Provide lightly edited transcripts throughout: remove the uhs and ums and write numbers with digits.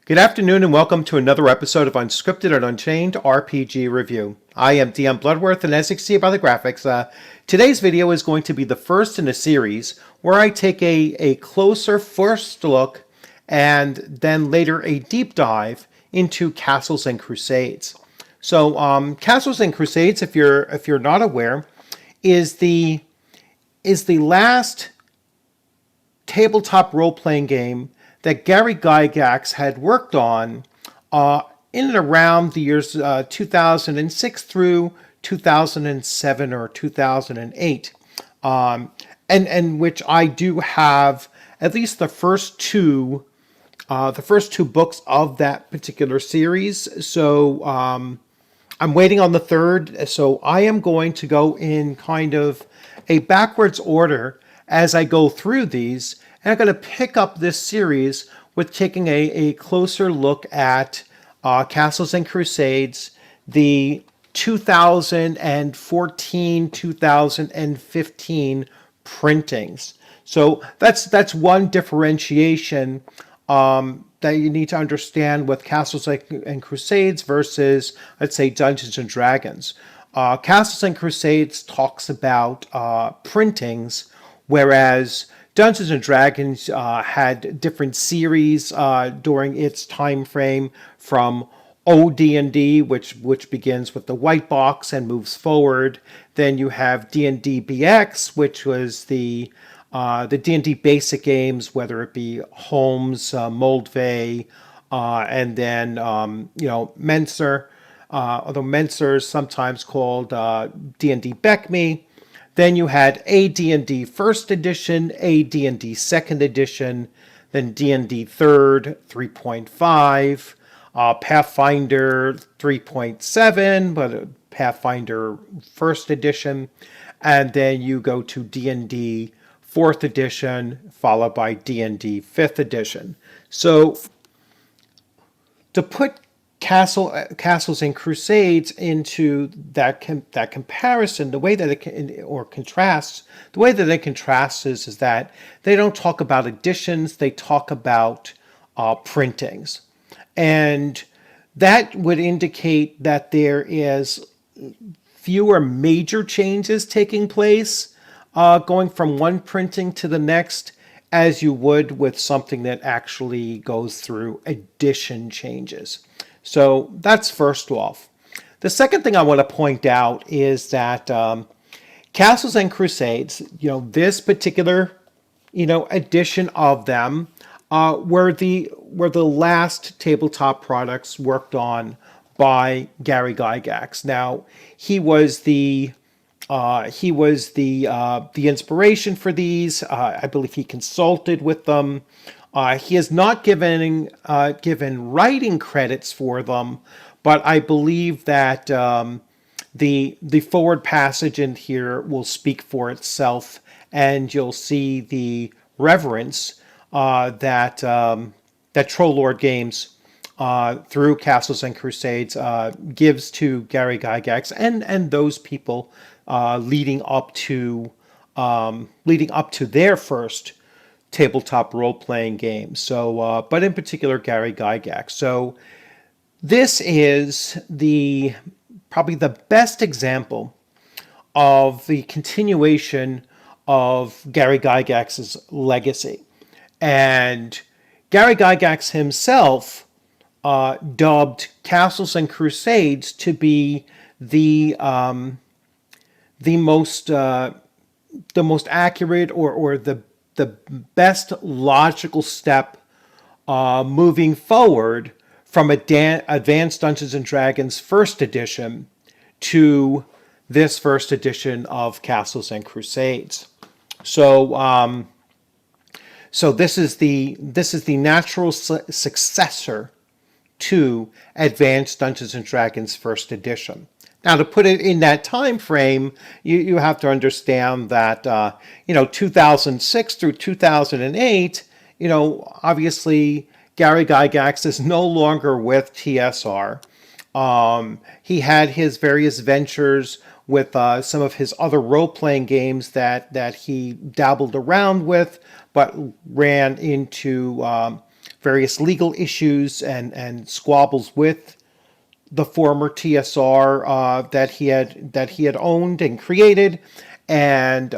Good afternoon and welcome to another episode of Unscripted and Unchained RPG Review. I am DM Bluddworth, and as you can see by the graphics, today's video is going to be the first in a series where I take a closer first look and then later a deep dive into Castles and Crusades. So Castles and Crusades, if you're not aware, is the last tabletop role-playing game that Gary Gygax had worked on in and around the years 2006 through 2007 or 2008, and which I do have at least the first two books of that particular series. So I'm waiting on the third. So I am going to go in kind of a backwards order as I go through these. And I'm going to pick up this series with taking a closer look at Castles and Crusades, the 2014-2015 printings. So that's one differentiation that you need to understand with Castles and Crusades versus, let's say, Dungeons and Dragons. Castles and Crusades talks about printings, whereas Dungeons and Dragons had different series during its time frame, from OD&D, which begins with the white box and moves forward. Then you have D&D BX, which was the D&D basic games, whether it be Holmes, Moldvay, and then Menser. Although Menser is sometimes called D&D BECME. Then you had AD&D First Edition, AD&D Second Edition, then D&D Third, 3.5, Pathfinder 3.7, but Pathfinder First Edition, and then you go to D&D Fourth Edition, followed by D&D Fifth Edition. So to put Castles and Crusades into that comparison, the way that it contrasts is that they don't talk about editions, they talk about printings, and that would indicate that there is fewer major changes taking place going from one printing to the next, as you would with something that actually goes through edition changes. So that's first off. The second thing I want to point out is that Castles and Crusades, this particular, edition of them were the last tabletop products worked on by Gary Gygax. Now, he was the inspiration for these. I believe he consulted with them. He has not given writing credits for them, but I believe that the forward passage in here will speak for itself, and you'll see the reverence that Troll Lord Games through Castles and Crusades gives to Gary Gygax and those people leading up to their first tabletop role-playing game. So, but in particular, Gary Gygax. So this is probably the best example of the continuation of Gary Gygax's legacy. And Gary Gygax himself dubbed Castles and Crusades to be the most accurate or the best logical step moving forward from Advanced Dungeons and Dragons First Edition to this first edition of Castles and Crusades. So, this is the natural successor to Advanced Dungeons and Dragons First Edition. Now, to put it in that time frame, you have to understand that 2006 through 2008, obviously Gary Gygax is no longer with TSR. He had his various ventures with some of his other role-playing games that he dabbled around with, but ran into various legal issues and squabbles with the former TSR that he had owned and created, and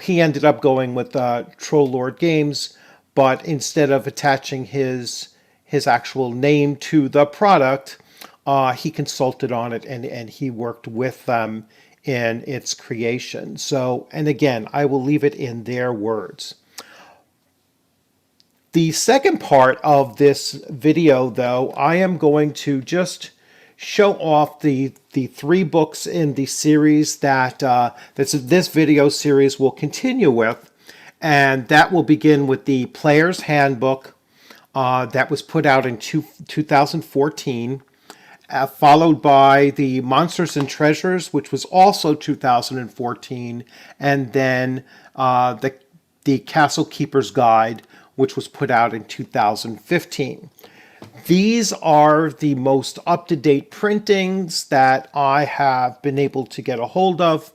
he ended up going with Troll Lord Games, but instead of attaching his actual name to the product, he consulted on it and he worked with them in its creation. So, and again, I will leave it in their words. The second part of this video, though, I am going to just show off the 3 books in the series that this video series will continue with, and that will begin with the Player's Handbook that was put out in 2014, followed by the Monsters and Treasures, which was also 2014, and then the Castle Keeper's Guide, which was put out in 2015. These are the most up-to-date printings that I have been able to get a hold of.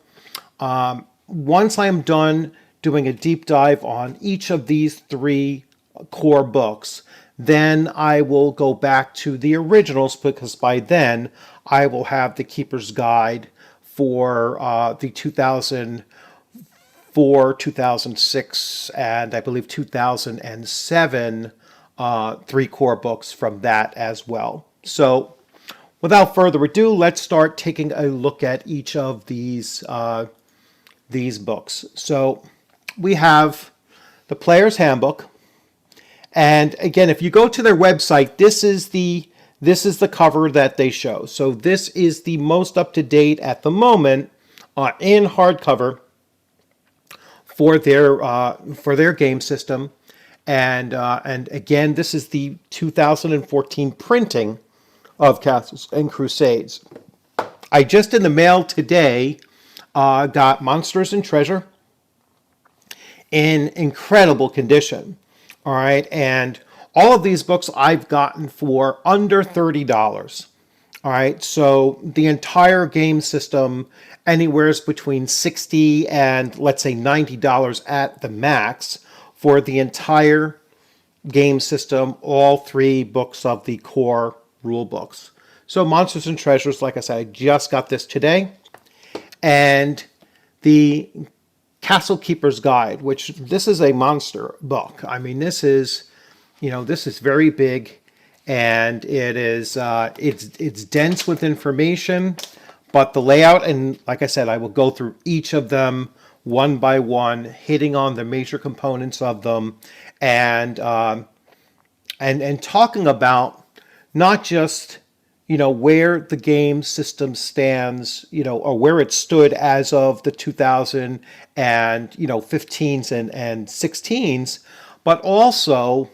Once I am done doing a deep dive on each of these 3 core books, then I will go back to the originals, because by then I will have the Keeper's Guide for the 2004, 2006, and I believe 2007 3 core books from that as well. So without further ado, let's start taking a look at each of these books. So we have the Player's Handbook. And again, if you go to their website, this is the cover that they show. So this is the most up to date at the moment in hardcover for their game system. And again, this is the 2014 printing of Castles and Crusades. I just in the mail today got Monsters and Treasure in incredible condition. All right, and all of these books I've gotten for under $30. All right, so the entire game system, anywhere between $60 and let's say $90 at the max for the entire game system, all 3 books of the core rule books. So Monsters and Treasures, like I said, I just got this today. And the Castle Keeper's Guide, which this is a monster book. I mean, this is very big, and it is it's dense with information, but the layout, and like I said, I will go through each of them one by one, hitting on the major components of them, and talking about not just where the game system stands, or where it stood as of the 2015s and 16s, but also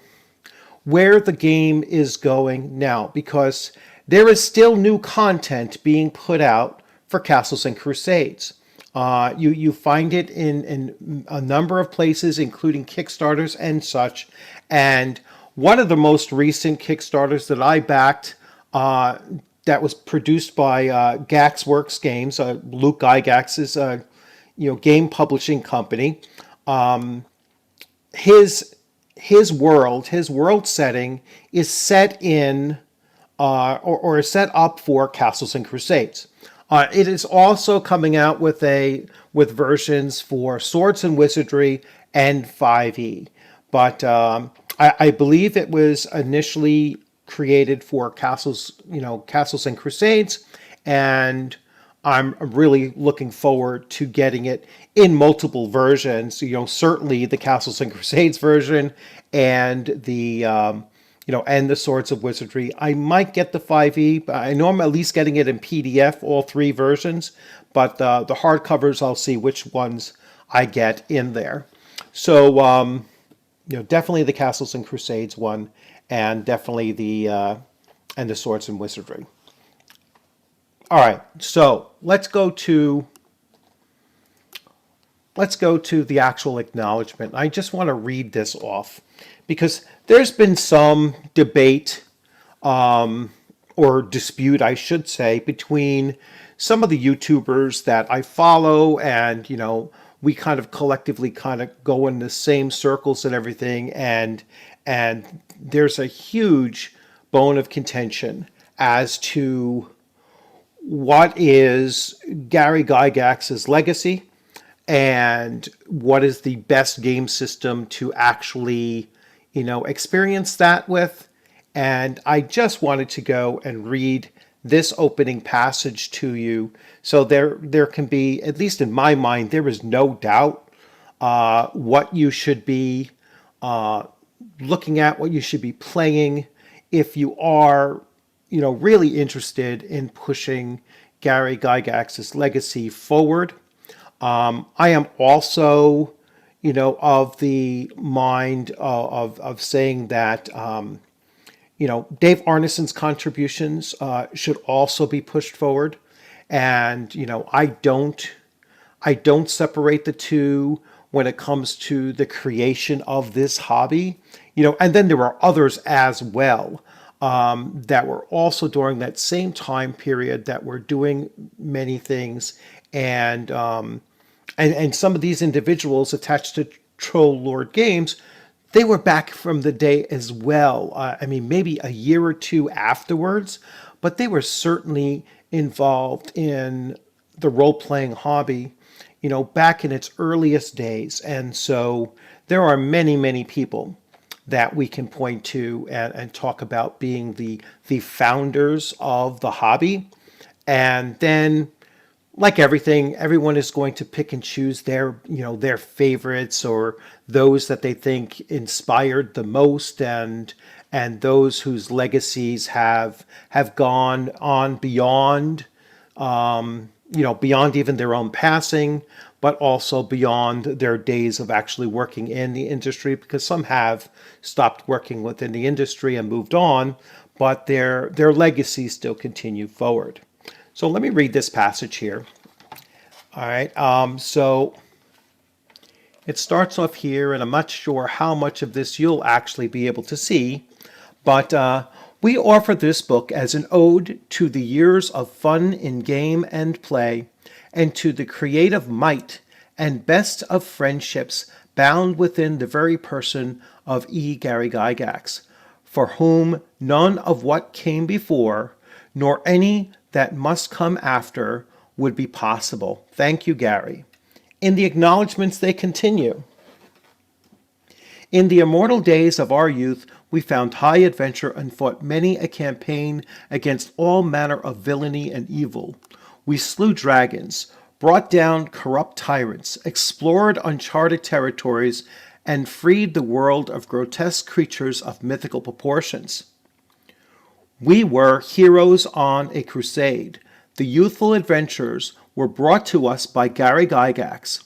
where the game is going now, because there is still new content being put out for Castles and Crusades. You find it in a number of places, including Kickstarters and such. And one of the most recent Kickstarters that I backed, that was produced by Gaxworks Games, Luke Gygax's game publishing company. His world setting is set in or is set up for Castles and Crusades. It is also coming out with versions for Swords and Wizardry and 5e, but I believe it was initially created for Castles and Crusades, and I'm really looking forward to getting it in multiple versions. Certainly the Castles and Crusades version and the and the Swords of Wizardry. I might get the 5e, but I know I'm at least getting it in PDF, all 3 versions. But the hardcovers, I'll see which ones I get in there. So definitely the Castles and Crusades one, and definitely the Swords and Wizardry. All right, so let's go to the actual acknowledgement. I just want to read this off because there's been some debate or dispute, I should say, between some of the YouTubers that I follow, and we kind of collectively kind of go in the same circles and everything, and And there's a huge bone of contention as to what is Gary Gygax's legacy and what is the best game system to actually, experience that with. And I just wanted to go and read this opening passage to you. So there can be, at least in my mind, there is no doubt what you should be looking at, what you should be playing if you are, really interested in pushing Gary Gygax's legacy forward. I am also, of the mind of saying that, Dave Arneson's contributions should also be pushed forward. And, I don't separate the two when it comes to the creation of this hobby, and then there are others as well that were also during that same time period that were doing many things. And some of these individuals attached to Troll Lord Games, they were back from the day as well. Maybe a year or two afterwards, but they were certainly involved in the role-playing hobby, back in its earliest days. And so there are many, many people that we can point to and talk about being the founders of the hobby. And then, like everything, everyone is going to pick and choose their favorites, or those that they think inspired the most, and those whose legacies have gone on beyond beyond even their own passing, but also beyond their days of actually working in the industry, because some have stopped working within the industry and moved on, but their legacies still continue forward. So let me read this passage here. All right. So it starts off here, and I'm not sure how much of this you'll actually be able to see, but we offer this book as an ode to the years of fun in game and play, and to the creative might and best of friendships bound within the very person of E. Gary Gygax, for whom none of what came before, nor any that must come after, would be possible. Thank you, Gary. In the acknowledgments they continue. In the immortal days of our youth, we found high adventure and fought many a campaign against all manner of villainy and evil. We slew dragons, brought down corrupt tyrants, explored uncharted territories, and freed the world of grotesque creatures of mythical proportions. We were heroes on a crusade. The youthful adventures were brought to us by Gary Gygax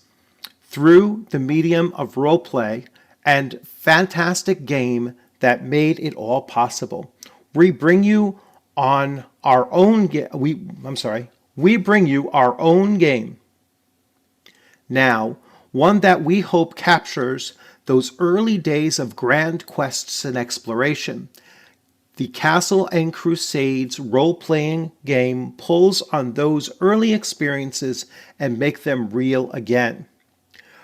through the medium of roleplay and fantastic game that made it all possible. We bring you on our own we bring you our own game. Now, one that we hope captures those early days of grand quests and exploration. The Castle and Crusades role-playing game pulls on those early experiences and make them real again.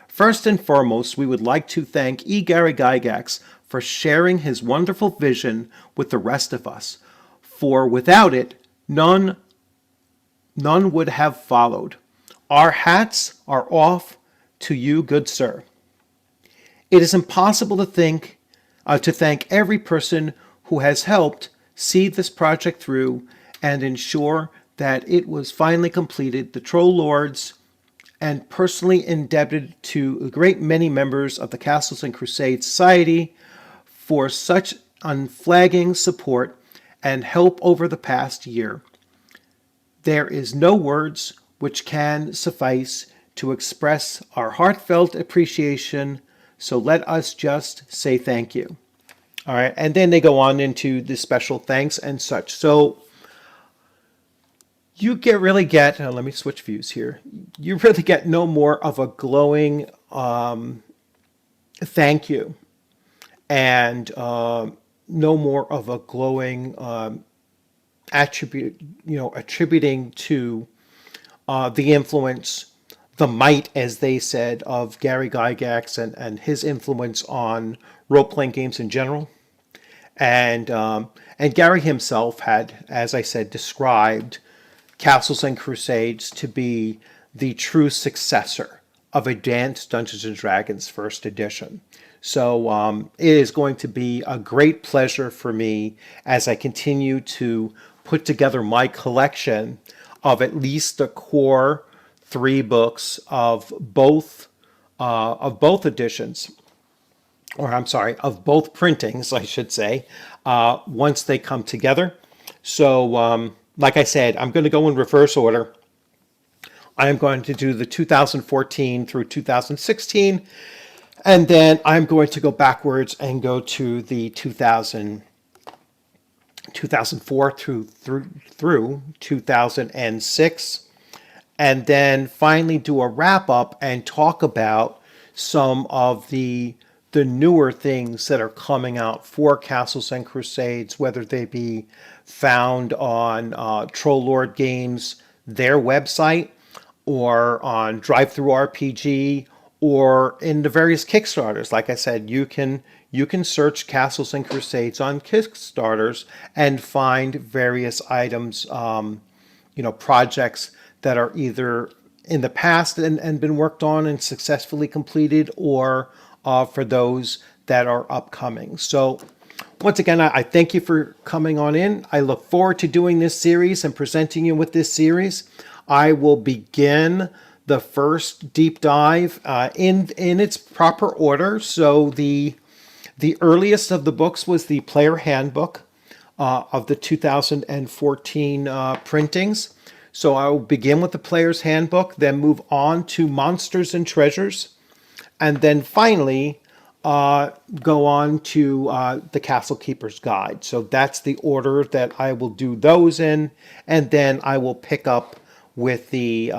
First and foremost, we would like to thank E. Gary Gygax for sharing his wonderful vision with the rest of us, for without it, none would have followed. Our hats are off to you, good sir. It is impossible to thank every person who has helped see this project through and ensure that it was finally completed. The Troll Lords, and personally indebted to a great many members of the Castles and Crusades Society for such unflagging support and help over the past year. There is no words which can suffice to express our heartfelt appreciation, so let us just say thank you. All right, and then they go on into the special thanks and such. So you really get, let me switch views here. You really get no more of a glowing thank you, and no more of a glowing attributing to the influence the might, as they said, of Gary Gygax and his influence on role-playing games in general. And Gary himself had, as I said, described Castles and Crusades to be the true successor of Advanced Dungeons and Dragons First Edition. So it is going to be a great pleasure for me as I continue to put together my collection of at least the core 3 books of both editions, or I'm sorry, of both printings, I should say, once they come together. So, like I said, I'm going to go in reverse order. I am going to do the 2014 through 2016, and then I'm going to go backwards and go to the 2004 through 2006, and then finally do a wrap up and talk about some of the newer things that are coming out for Castles and Crusades, whether they be found on Troll Lord Games, their website, or on Drive-Thru RPG, or in the various Kickstarters. Like I said, you can search Castles and Crusades on Kickstarters and find various items, projects that are either in the past and been worked on and successfully completed, or for those that are upcoming. So once again, I thank you for coming on in. I look forward to doing this series and presenting you with this series. I will begin the first deep dive in its proper order. So the earliest of the books was the Player Handbook of the 2014 printings. So I will begin with the Player's Handbook, then move on to Monsters and Treasures, and then finally go on to the Castle Keeper's Guide. So that's the order that I will do those in, and then I will pick up with the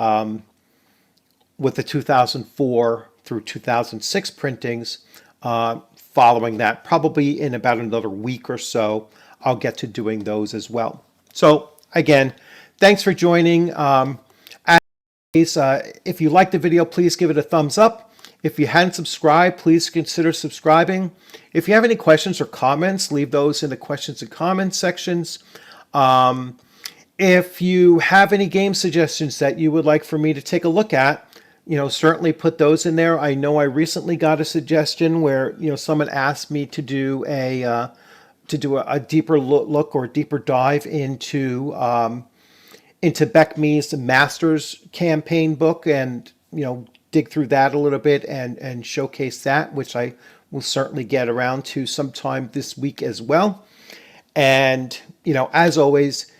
2004 through 2006 printings. Following that, probably in about another week or so, I'll get to doing those as well. So again, thanks for joining. If you liked the video, please give it a thumbs up. If you hadn't subscribed, please consider subscribing. If you have any questions or comments, leave those in the questions and comments sections. If you have any game suggestions that you would like for me to take a look at, certainly put those in there. I know I recently got a suggestion where, someone asked me to do a deeper look or deeper dive into Beck Me's Masters campaign book, and dig through that a little bit and showcase that, which I will certainly get around to sometime this week as well. And as always,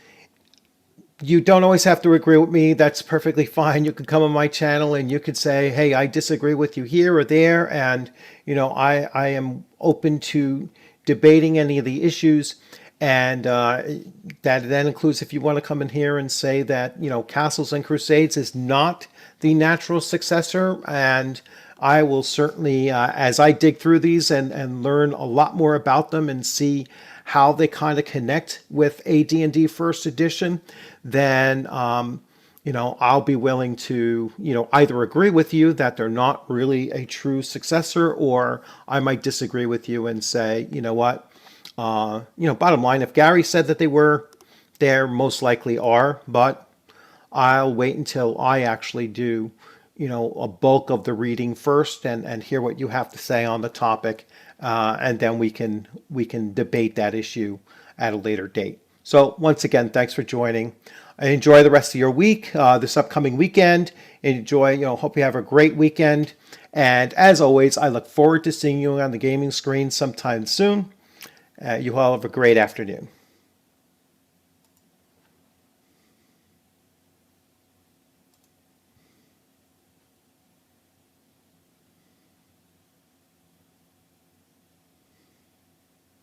you don't always have to agree with me. That's perfectly fine. You can come on my channel and you could say, hey, I disagree with you here or there, and I am open to debating any of the issues. And that then includes if you want to come in here and say that, Castles and Crusades is not the natural successor. And I will certainly, as I dig through these and learn a lot more about them and see how they kind of connect with AD&D First Edition, then, I'll be willing to, either agree with you that they're not really a true successor, or I might disagree with you and say, you know what, bottom line, if Gary said that they were, they most likely are, but I'll wait until I actually do, a bulk of the reading first and hear what you have to say on the topic. And then we can debate that issue at a later date. So once again, thanks for joining. Enjoy the rest of your week, this upcoming weekend. Enjoy, hope you have a great weekend. And as always, I look forward to seeing you on the gaming screen sometime soon. You all have a great afternoon.